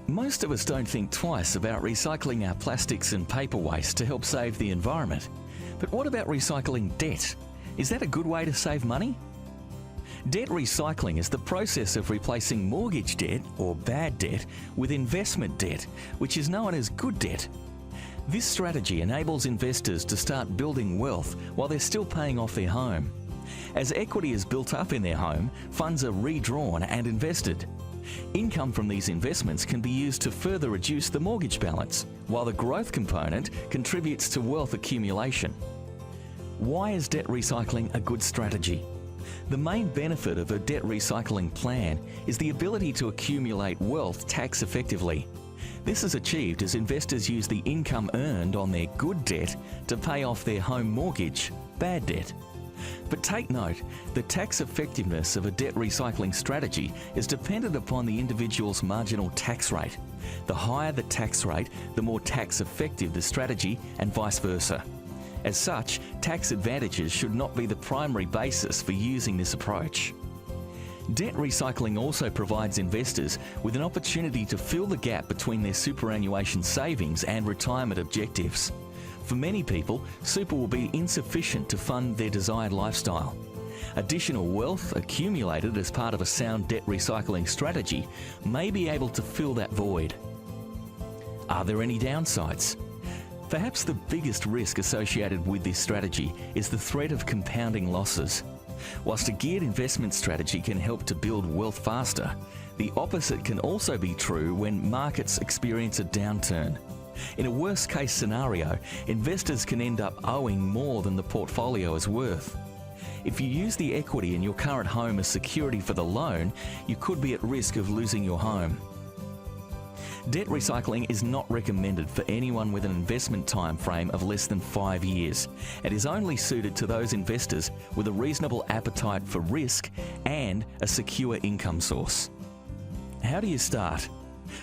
Most of us don't think twice about recycling our plastics and paper waste to help save the environment. But what about recycling debt? Is that a good way to save money? Debt recycling is the process of replacing mortgage debt, or bad debt, with investment debt, which is known as good debt. This strategy enables investors to start building wealth while they're still paying off their home. As equity is built up in their home, funds are redrawn and invested. Income from these investments can be used to further reduce the mortgage balance, while the growth component contributes to wealth accumulation. Why is debt recycling a good strategy? The main benefit of a debt recycling plan is the ability to accumulate wealth tax effectively. This is achieved as investors use the income earned on their good debt to pay off their home mortgage, bad debt. But take note, the tax effectiveness of a debt recycling strategy is dependent upon the individual's marginal tax rate. The higher the tax rate, the more tax effective the strategy, and vice versa. As such, tax advantages should not be the primary basis for using this approach. Debt recycling also provides investors with an opportunity to fill the gap between their superannuation savings and retirement objectives. For many people, super will be insufficient to fund their desired lifestyle. Additional wealth accumulated as part of a sound debt recycling strategy may be able to fill that void. Are there any downsides? Perhaps the biggest risk associated with this strategy is the threat of compounding losses. Whilst a geared investment strategy can help to build wealth faster, the opposite can also be true when markets experience a downturn. In a worst-case scenario, investors can end up owing more than the portfolio is worth. If you use the equity in your current home as security for the loan, you could be at risk of losing your home. Debt recycling is not recommended for anyone with an investment time frame of less than 5 years and is only suited to those investors with a reasonable appetite for risk and a secure income source. How do you start?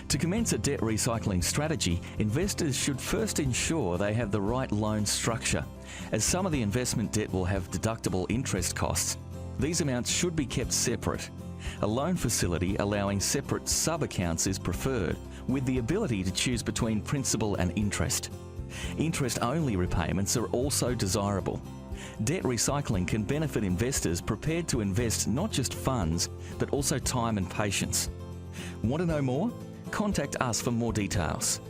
To commence a debt recycling strategy, investors should first ensure they have the right loan structure, as some of the investment debt will have deductible interest costs. These amounts should be kept separate. A loan facility allowing separate sub-accounts is preferred, with the ability to choose between principal and interest. Interest-only repayments are also desirable. Debt recycling can benefit investors prepared to invest not just funds, but also time and patience. Want to know more? Contact us for more details.